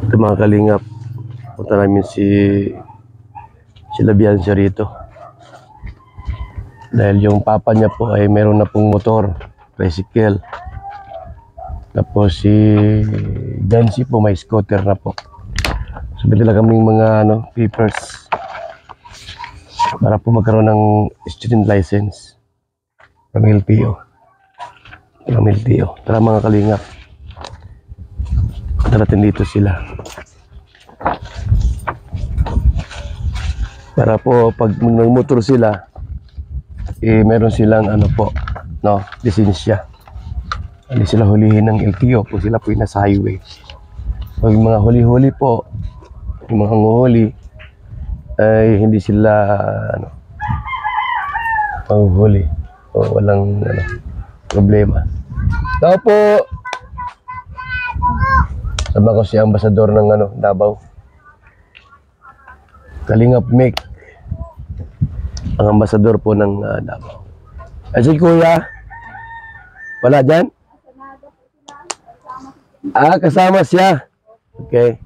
Ito mga kalingap, punta namin si Labianza rito. Dahil yung papa niya po ay meron na pong motor, tricycle. Tapos si Jancy po may scooter na po. So bili lang kaming mga papers para po magkaroon ng student license from LTO. Tara mga kalingap, darating dito sila para po pag nagmotor sila meron silang lisensya. Hindi sila hulihin ng LTO kung sila po yung nasa highway. Pag mga huli-huli po, yung mga nguhuli ay hindi sila mahuhuli o walang problema. Tao po, sama ko si ambasador ng Davao, Kalingap Mick, ang ambasador po ng Davao. Ay si kuya, wala dyan? Kasama siya. Okay.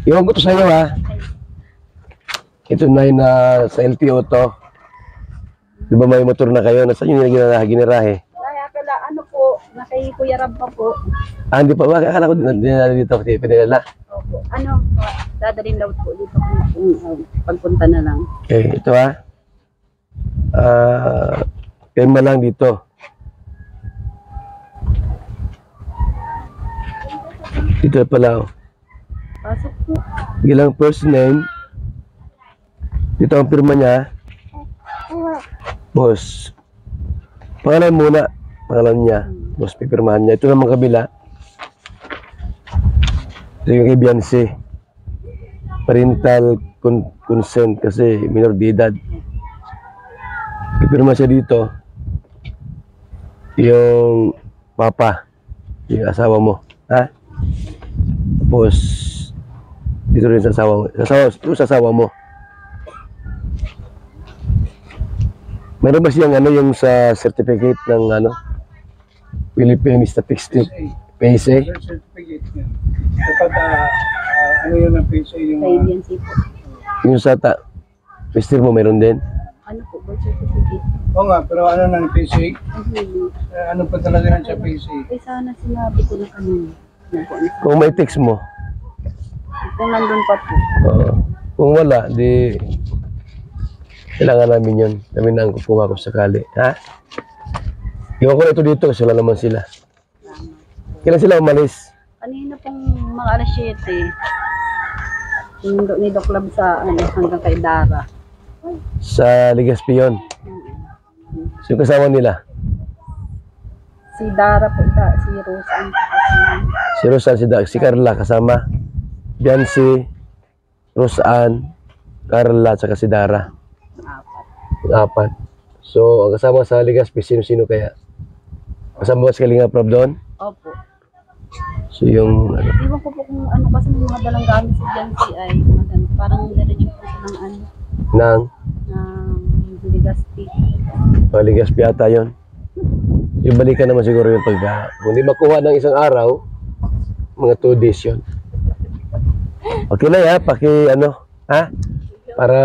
Iwan ko to sa iyo ha. Ito na yun sa LTO to. Di ba may motor na kayo? Nasaan yung ginirahe? Ano po, nakay Kuya Rab pa po. Hindi pa ba? Akala ko dito. Pinilala. Opo. Dadalhin daw po dito kung pagpunta na lang. Okay, ito ha. Pirma lang dito. Dito pala oh. Pasok po. Bilang first name. Dito ang pirma niya. Boss. Pangalan muna. Pangalan niya. Boss, pipirmahan niya. Ito naman kabila. Ito yung kay Beyonce. Parental consent kasi minor de edad. Pipirma siya dito. Yung papa. Yung asawa mo. Ha? Tapos dito rin sa asawa mo. Sa asawa mo. Meron ba siyang yung sa certificate ng Philippine Statistics PSA? Certificate niya. Kapag yun ang PSA yung Agency po. Yung sa Mister mo meron din? Ano po, birth certificate? Oo nga, pero ano ng PSA? Hindi. Ano pa talaga yan sa PSA? Eh sana sinabi ko na kanina. Kung may text mo. Kung nandun pa po. Kung wala, di kailangan namin yun. Kami na ang kukuha ko sakali. Ha? Iwan ko na ito dito kasi wala naman sila. Kailan sila umalis? Kanina pong mga alas 7. Sinundo ni Doc Lab sa hanggang kay Dara. Sa Legazpi yun. So yung kasama nila? Si Dara po, si Rosan. Si Rosan, si Carla kasama. Beyonce, Rosan, Carla, at si Dara. Apat. So, ang kasama sa Legazpi, sino-sino kaya? Kasama ba si Kalingap Rob doon? Opo. So, yung Iwan ko po kung kasi may mga dalang gamit si Jancy ay parang diretso po siya ng ng Legazpi. Legazpi ata yun. Yung balikan naman siguro yung kung di makuha ng isang araw, mga 2 days yun. Okay na ya, para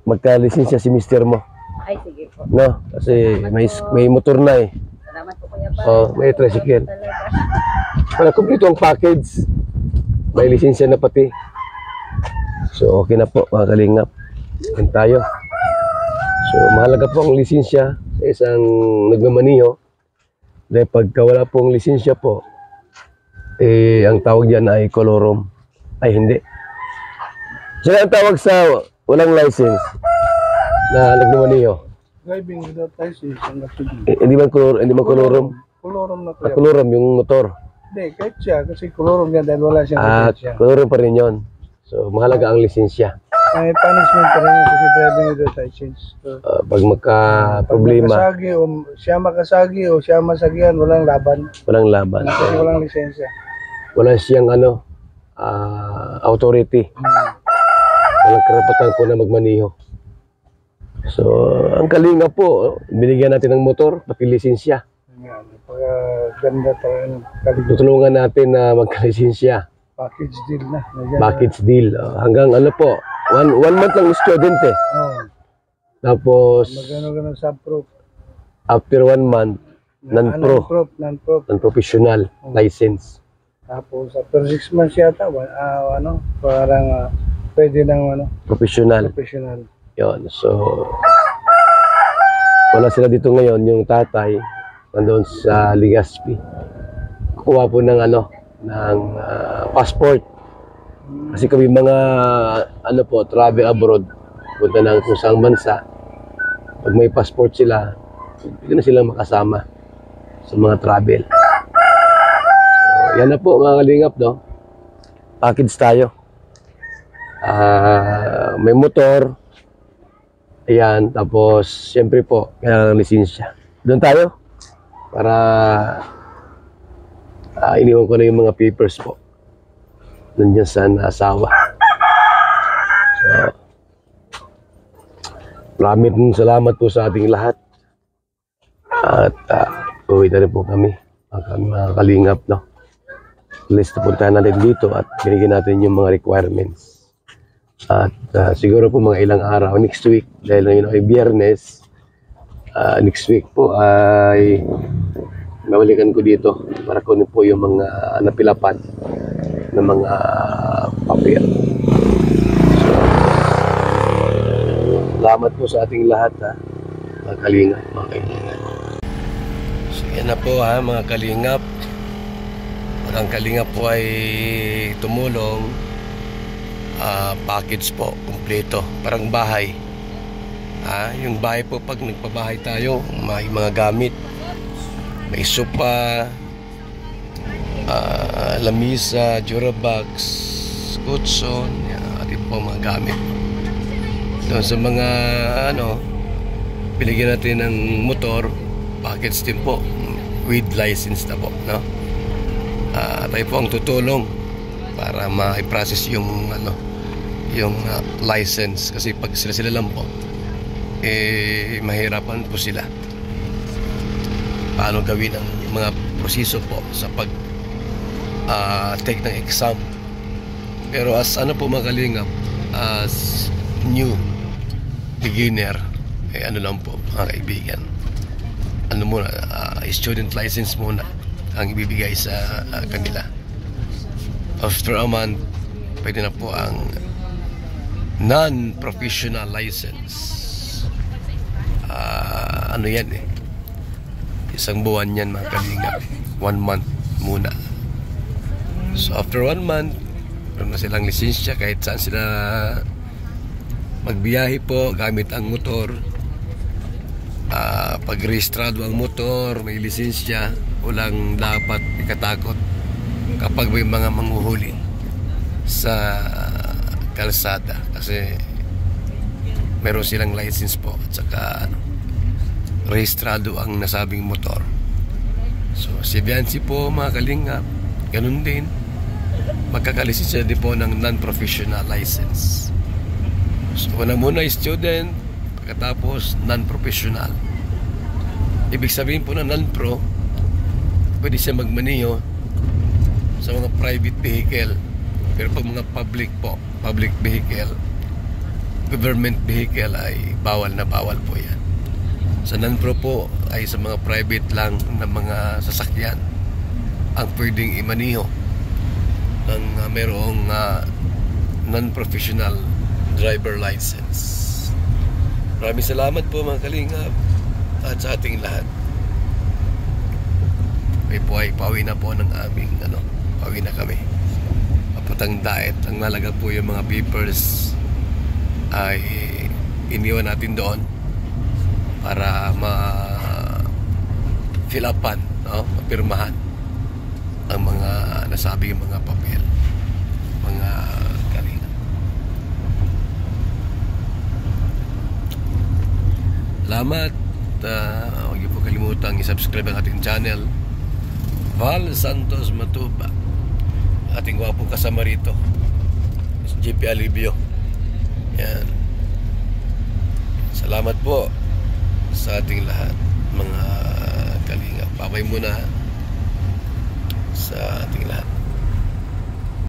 magka-lisensya si mister mo. Ay, sige po. No? Kasi may motor na eh. Salamat po kuya. May tricycle. Para kumpleto ang package. May lisensya na pati. So okay na po mga kalingap. Yan tayo. So mahalaga po ang lisensya sa isang nagmamaniho. Dahil pagka wala pong lisensya po, ang tawag diyan ay kolorom. Ay hindi. Sino ang tawag sa walang license na nagmamaniho? Driving without license ang natuloy. Hindi man kolorom. Kolorom na kuya. Kolorom yung motor. Hindi, kahit siya. Kasi kolorom yan dahil wala siyang lisensya. Kolorom pa rin yun. So mahalaga ang lisensya. May punishment pa rin yan kasi driving without license. So, Pag magka-problema, siya makasagi o siya masagyan, walang laban. walang laban. Kasi walang lisensya. Wala siyang authority. Walang karapatan po na magmaniho. So, ang kalinga po, binigyan natin ng motor, pati lisensya. Napakaganda talaga ng kaligod. Tutulungan natin na magkalisensya. package deal na. Nandiyan Package deal. Hanggang ano po, one month lang student eh. na. Oh, Tapos, magano sub-proof. after 1 month, non-pro, Non-proof. non-professional license. Tapos after 6 months yata, parang pwede ng Professional. professional. Yon. So, wala sila dito ngayon. Yung tatay, nandoon sa Legazpi. Kukuha po ng ng passport. Kasi kami mga, travel abroad, punta ng kung saang bansa. Pag may passport sila, hindi na silang makasama sa mga travel. So, yan na po mga kalingap, no? Package tayo. May motor. Ayan, tapos siyempre po, kailangan ng lisensya. Doon tayo para iniwan ko na yung mga papers po. Nandiyan sa asawa. So, maraming salamat po sa ating lahat. At uwi na rin po kami. Mga kalingap, no? List na puntahan natin dito at binigyan natin yung mga requirements. At siguro po mga ilang araw, next week, dahil ngayon ay Biyernes, next week po ay mabalikan ko dito para kunin po yung mga napilapan ng mga papel. So, salamat po sa ating lahat, mga kalingap, mga kaibigan. So yan na po mga kalingap. Ang kalingap po ay tumulong. Package po, kumpleto, parang bahay. Yung bahay po, pag nagpabahay tayo, may mga gamit, may sopa, lamisa, durabox, kutson, ating po mga gamit. Doon sa mga binigyan natin ng motor, package din po with license na po, no? Tayo po ang tutulong para ma-process yung license, kasi pag sila lang po mahirapan po sila paano gawin ang mga proseso po sa pag take ng exam. Pero as po mga kalingap, as new beginner, lang po mga kaibigan, muna, student license muna ang ibibigay sa kanila. After a month, pwede na po ang non-professional license. Yan isang buwan yan mga kalingap, 1 month muna. So after 1 month, meron na silang lisensya kahit saan sila magbiyahe po gamit ang motor. Pag rehistrado ang motor, may lisensya, walang dapat ikatakot kapag may mga manghuhuli sa kalsada, kasi meron silang license po at saka rehistrado ang nasabing motor. So si Biancy po mga kalingap, ganun din, magkakalisensya din po ng non-professional license. So una muna student, pagkatapos non-professional. Ibig sabihin po na non-pro, pwede siya magmaniho sa mga private vehicle, pero pag mga public vehicle, government vehicle, ay bawal po yan. Sa non-pro po ay sa mga private lang na mga sasakyan ang pwedeng imaniho ng mayroong non-professional driver license. Maraming salamat po mga kalingap at sa ating lahat. May po ay pauwi na po ng aming pauwi na kami. Papatang diet. Ang malaga po yung mga papers ay iniwan natin doon para ma-fill upan, mapirmahan ang mga nasabi yung mga papel, mga kalingap. Salamat. Huwag niyo po kalimutang i-subscribe ang ating channel, Val Santos Matuba. Ating gwapong kasama rito, JP Alibio. Yan. Salamat po sa ating lahat mga kalingap. Babay muna sa ating lahat.